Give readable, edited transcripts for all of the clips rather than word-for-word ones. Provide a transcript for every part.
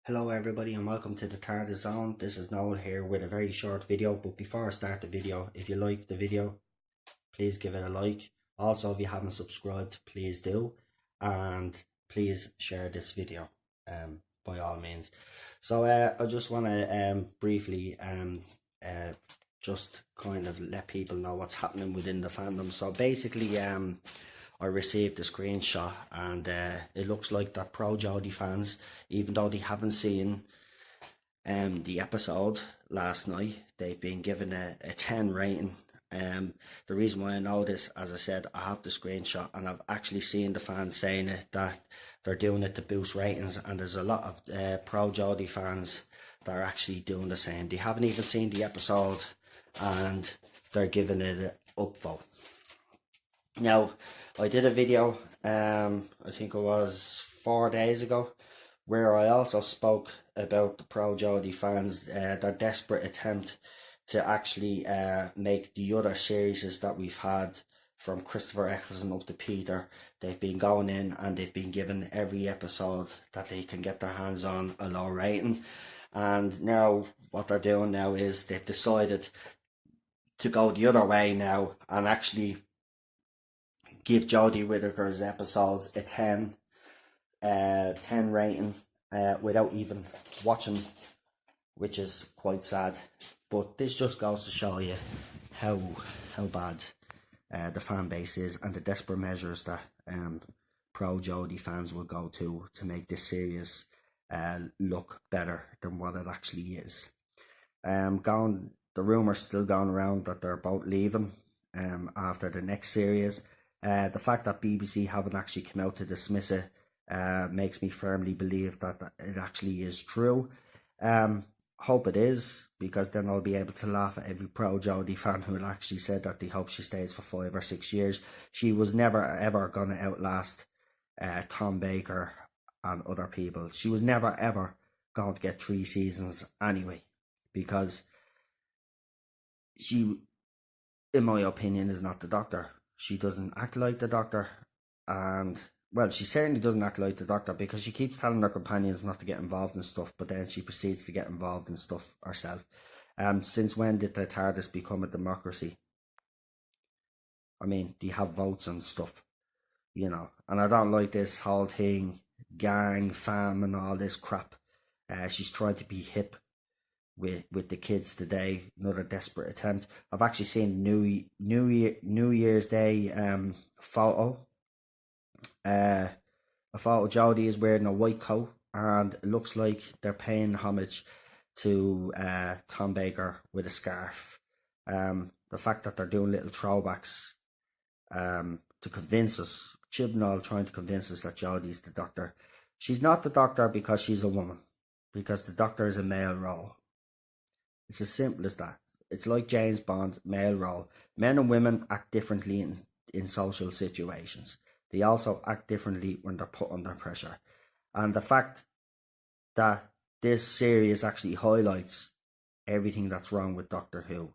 Hello everybody and welcome to the TARDIS Zone. This is Noel here with a very short video, but before I start the video, if you like the video, please give it a like. Also, if you haven't subscribed, please do, and please share this video by all means. So I just want to briefly just kind of let people know what's happening within the fandom. So basically I received a screenshot and it looks like that pro Jodie fans, even though they haven't seen the episode last night, they've been given a 10 rating. The reason why I know this, as I said, I have the screenshot and I've actually seen the fans saying it, that they're doing it to boost ratings, and there's a lot of pro Jodie fans that are actually doing the same. They haven't even seen the episode and they're giving it an upvote. Now, I did a video, I think it was 4 days ago, where I also spoke about the pro Jodie fans, their desperate attempt to actually make the other series that we've had, from Christopher Eccleston up to Peter. They've been going in and they've been given every episode that they can get their hands on a low rating. And now what they're doing now is they've decided to go the other way now and actually give Jodie Whitaker's episodes a 10 rating without even watching, which is quite sad. But this just goes to show you how bad the fan base is, and the desperate measures that pro Jodie fans will go to make this series look better than what it actually is. The rumours still going around that they're both leaving after the next series. The fact that BBC haven't actually come out to dismiss it makes me firmly believe that it actually is true. Hope it is, because then I'll be able to laugh at every pro Jodie fan who actually said that they hope she stays for 5 or 6 years. She was never ever going to outlast Tom Baker and other people. She was never ever going to get 3 seasons anyway, because she, in my opinion, is not the Doctor. She doesn't act like the Doctor, and well, she certainly doesn't act like the Doctor, because she keeps telling her companions not to get involved in stuff, but then she proceeds to get involved in stuff herself. Since when did the TARDIS become a democracy? I mean, they have votes and stuff, you know. And I don't like this whole thing, gang, fam, and all this crap. She's trying to be hip with the kids today. Another desperate attempt. I've actually seen New Year's Day photo. A photo Jodie is wearing a white coat, and it looks like they're paying homage to Tom Baker with a scarf. The fact that they're doing little throwbacks to convince us, Chibnall trying to convince us that Jodie's the Doctor. She's not the Doctor because she's a woman, because the Doctor is a male role. It's as simple as that. It's like James Bond, male role. Men and women act differently in social situations. They also act differently when they're put under pressure. And the fact that this series actually highlights everything that's wrong with Doctor Who,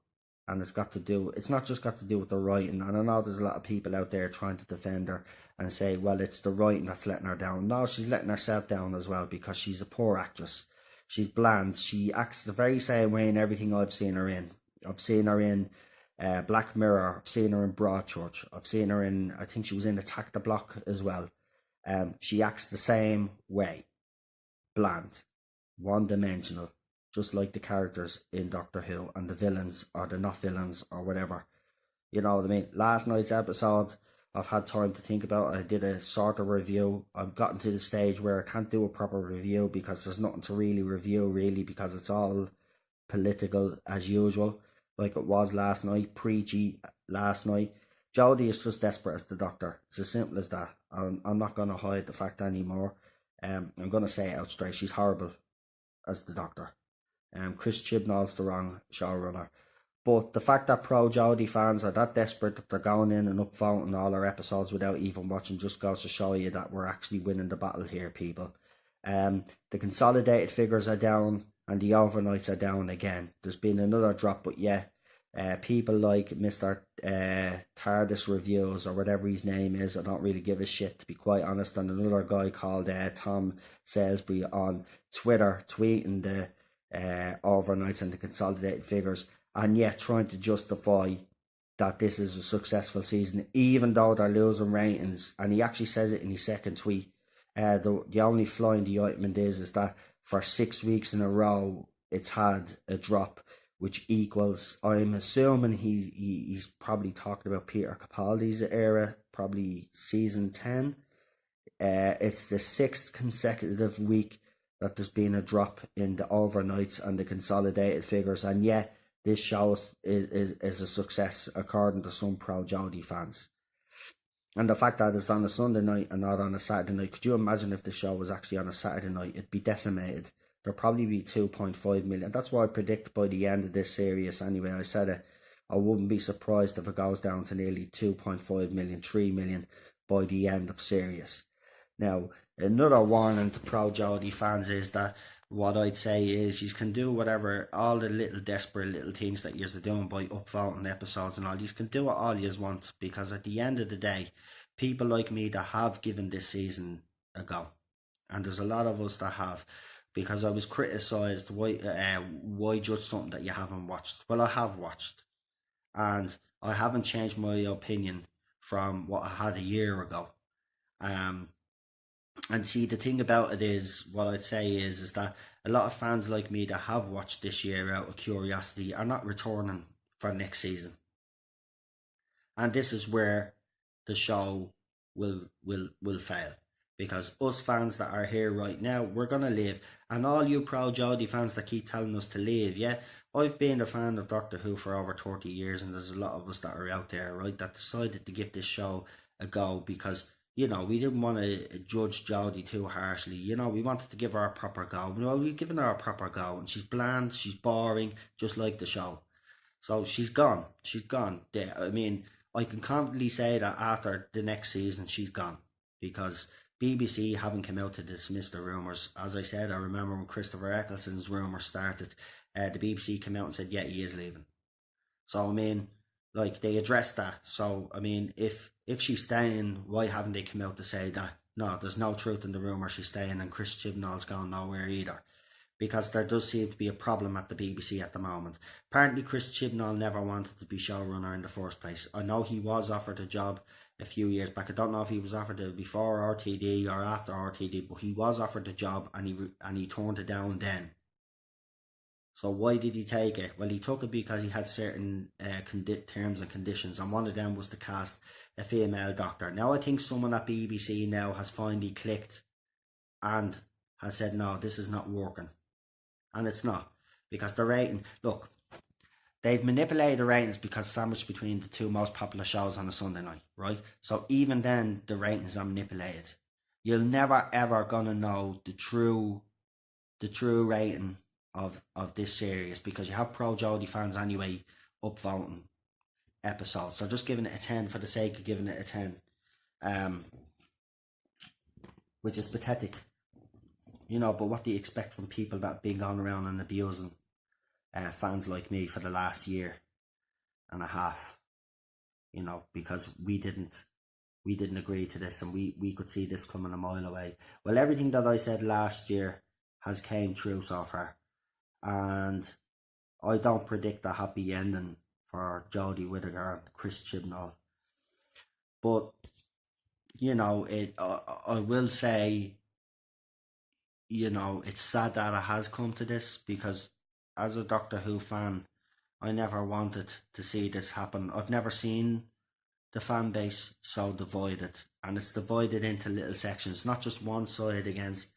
and it's not just got to do with the writing. And I know there's a lot of people out there trying to defend her and say, well, it's the writing that's letting her down. No, she's letting herself down as well, because she's a poor actress. She's bland. She acts the very same way in everything I've seen her in. I've seen her in Black Mirror. I've seen her in Broadchurch. I've seen her in, I think she was in Attack the Block as well. She acts the same way. Bland. One-dimensional. Just like the characters in Doctor Who, and the villains, or the not villains, or whatever. You know what I mean? Last night's episode, I've had time to think about it. I did a sort of review. I've gotten to the stage where I can't do a proper review, because there's nothing to really review, really, because it's all political as usual, like it was last night, preachy last night. Jodie is just desperate as the Doctor. It's as simple as that. I'm not going to hide the fact anymore. I'm going to say it out straight. She's horrible as the Doctor. Chris Chibnall's the wrong showrunner. But the fact that pro Jodie fans are that desperate that they're going in and upvoting all our episodes without even watching just goes to show you that we're actually winning the battle here, people. The consolidated figures are down and the overnights are down again. There's been another drop, but yeah, People like Mr. TARDIS Reviews or whatever his name is, I don't really give a shit, to be quite honest. And another guy called Tom Salisbury on Twitter tweeting the overnights and the consolidated figures, and yet trying to justify that this is a successful season, even though they're losing ratings. And he actually says it in his second tweet. The only flaw in the ointment is that for 6 weeks in a row, it's had a drop, which equals, I'm assuming he's probably talking about Peter Capaldi's era, probably season 10. It's the sixth consecutive week that there's been a drop in the overnights and the consolidated figures, and yet this show is a success according to some pro Jodie fans. And the fact that it's on a Sunday night and not on a Saturday night, could you imagine if the show was actually on a Saturday night? It'd be decimated. There'll probably be 2.5 million. That's what I predict by the end of this series anyway. I said it. I wouldn't be surprised if it goes down to nearly 2.5 million, 3 million by the end of series. Now, another warning to pro Jodie fans is that what I'd say is you can do whatever, all the little desperate little things that you're doing by upvoting episodes and all, you can do it all you want, because at the end of the day, people like me that have given this season a go, and there's a lot of us that have, because I was criticised, why judge something that you haven't watched? Well, I have watched, and I haven't changed my opinion from what I had a year ago. And see, the thing about it is, what I'd say is that a lot of fans like me that have watched this year out of curiosity are not returning for next season. And this is where the show will fail. Because us fans that are here right now, we're going to leave. And all you pro Jodie fans that keep telling us to leave, yeah, I've been a fan of Doctor Who for over 30 years, and there's a lot of us that are out there, right, that decided to give this show a go because, you know, we didn't want to judge Jodie too harshly. You know, we wanted to give her a proper go. You know, we've given her a proper go, and she's bland, she's boring, just like the show. So she's gone. She's gone. Yeah, I mean, I can confidently say that after the next season, she's gone, because BBC haven't come out to dismiss the rumours. As I said, I remember when Christopher Eccleston's rumours started, the BBC came out and said, yeah, he is leaving. So, I mean, like, they addressed that. So, I mean, if she's staying, why haven't they come out to say that, no, there's no truth in the rumour she's staying and Chris Chibnall's going nowhere either? Because there does seem to be a problem at the BBC at the moment. Apparently Chris Chibnall never wanted to be showrunner in the first place. I know he was offered a job a few years back. I don't know if he was offered it before RTD or after RTD, but he was offered the job and he turned it down then. So why did he take it? Well, he took it because he had certain terms and conditions, and one of them was to cast a female doctor. Now I think someone at BBC now has finally clicked and has said, no, this is not working. And it's not, because the rating, look, they've manipulated the ratings because sandwiched between the two most popular shows on a Sunday night, right? So even then, the ratings are manipulated. You're never ever gonna know the true rating of this series, because you have pro Jodie fans anyway upvoting episodes. So just giving it a 10 for the sake of giving it a 10, which is pathetic. You know, but what do you expect from people that have been going around and abusing fans like me for the last year and a half? You know, because we didn't agree to this, and we could see this coming a mile away. Well, everything that I said last year has came true so far, and I don't predict a happy ending for Jodie Whitaker and Chris Chibnall. But you know, I will say, you know, it's sad that it has come to this, because as a Doctor Who fan, I never wanted to see this happen. I've never seen the fan base so divided, and it's divided into little sections, not just one side against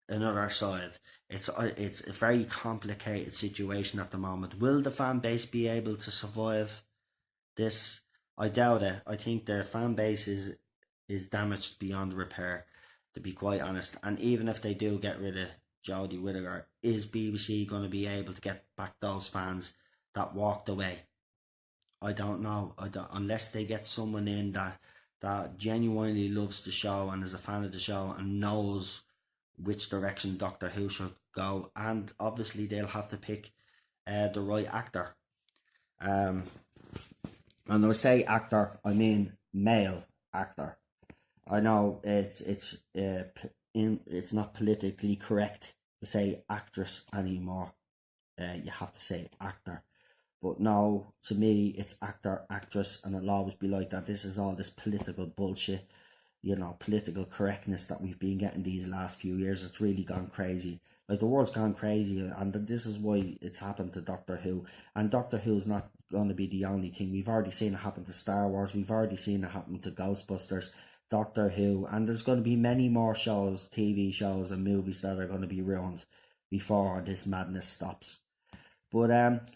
another side. It's a very complicated situation at the moment. Will the fan base be able to survive this? I doubt it. I think the fan base is damaged beyond repair, to be quite honest. And even if they do get rid of Jodie Whitaker, is BBC going to be able to get back those fans that walked away? I don't know. Unless they get someone in that genuinely loves the show and is a fan of the show and knows which direction Doctor Who should go. And obviously they'll have to pick the right actor. And when I say actor, I mean male actor. I know it's not politically correct to say actress anymore. You have to say actor. But no, to me, it's actor, actress, and it'll always be like that. This is all this political bullshit, political correctness that we've been getting these last few years. It's really gone crazy. Like, the world's gone crazy, and this is why it's happened to Doctor Who. And Doctor Who's not going to be the only thing. We've already seen it happen to Star Wars. We've already seen it happen to Ghostbusters, Doctor Who, and there's going to be many more shows, TV shows, and movies that are going to be ruined before this madness stops. But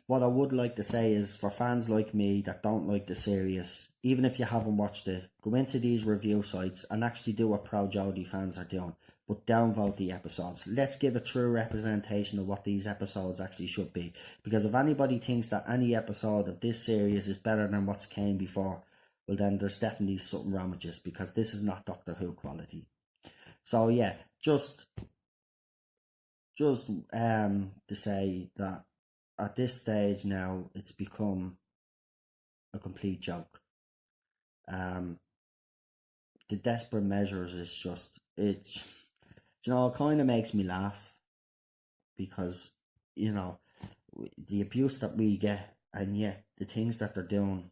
what I would like to say is, for fans like me that don't like the series, even if you haven't watched it, go into these review sites and actually do what Pro Jodie fans are doing. But downvote the episodes. Let's give a true representation of what these episodes actually should be. Because if anybody thinks that any episode of this series is better than what's came before, well, then there's definitely something wrong with this, because this is not Doctor Who quality. So yeah, just to say that at this stage now, it's become a complete joke. The desperate measures is just, it kind of makes me laugh, because, the abuse that we get, and yet the things that they're doing,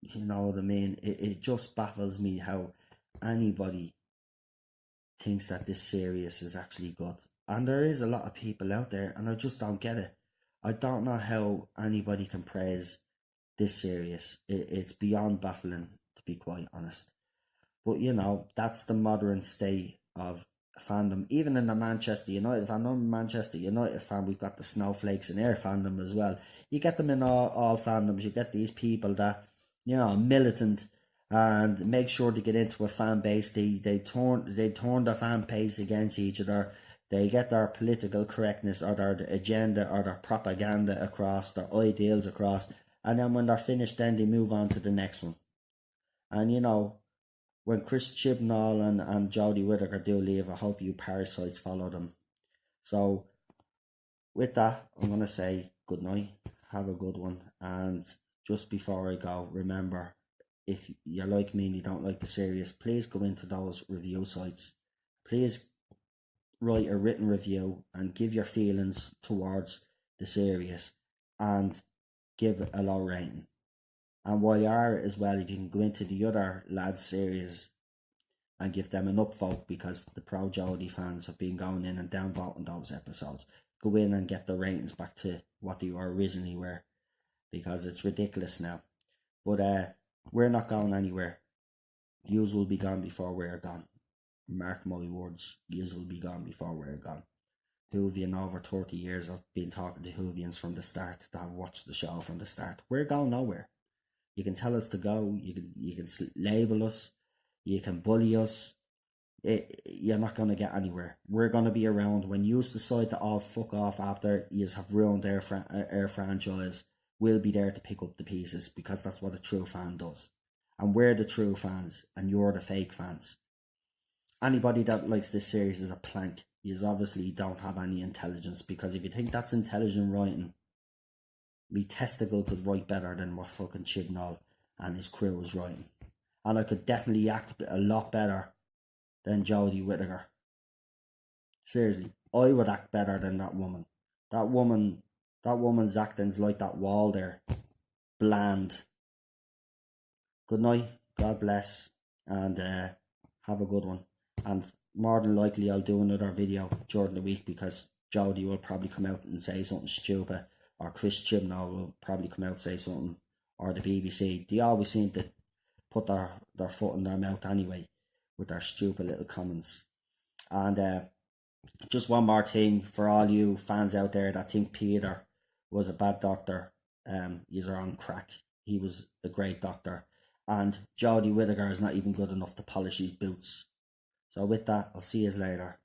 you know what I mean? It just baffles me how anybody thinks that this series is actually good. And there is a lot of people out there, and I just don't get it. I don't know how anybody can praise this series. It's beyond baffling, to be quite honest. But, that's the modern state of fandom. Even in the Manchester United fandom, we've got the snowflakes in our fandom as well. You get them in all fandoms. You get these people that, militant, and make sure to get into a fan base. They turn their fan base against each other. They get their political correctness or their agenda or their propaganda across, their ideals across, and then when they're finished, then they move on to the next one. And when Chris Chibnall and Jodie Whitaker do leave, I hope you parasites follow them. So with that, I'm going to say good night, have a good one, and just before I go, remember, if you're like me and you don't like the series, please go into those review sites. Please write a written review and give your feelings towards the series, and give it a low rating. And while you are as well, you can go into the other lads series and give them an upvote, because the Pro Jodie fans have been going in and downvoting those episodes. Go in and get the ratings back to what they originally were, because it's ridiculous now. But we're not going anywhere. Yous will be gone before we're gone. Mark my words, yous will be gone before we're gone. Whovian, over 30 years I've been talking to Whovians from the start, that have watched the show from the start. We're going nowhere. You can tell us to go, you can label us, you can bully us. You're not going to get anywhere. We're going to be around. When you decide to all fuck off after you have ruined our franchise, we'll be there to pick up the pieces, because that's what a true fan does. And we're the true fans, and you're the fake fans. Anybody that likes this series is a plank. You obviously don't have any intelligence, because if you think that's intelligent writing, me testicle could write better than what fucking Chibnall and his crew was writing. And I could definitely act a lot better than Jodie Whitaker. Seriously, I would act better than that woman. That woman's acting's like that wall there. Bland. Good night, God bless, and have a good one. And more than likely I'll do another video during the week, because Jodie will probably come out and say something stupid, or Chris Chibnall will probably come out and say something, or the BBC. They always seem to put their foot in their mouth anyway with their stupid little comments. And just one more thing for all you fans out there that think Peter was a bad doctor, you're on crack. He was a great doctor, and Jodie Whitaker is not even good enough to polish his boots. So with that, I'll see you later.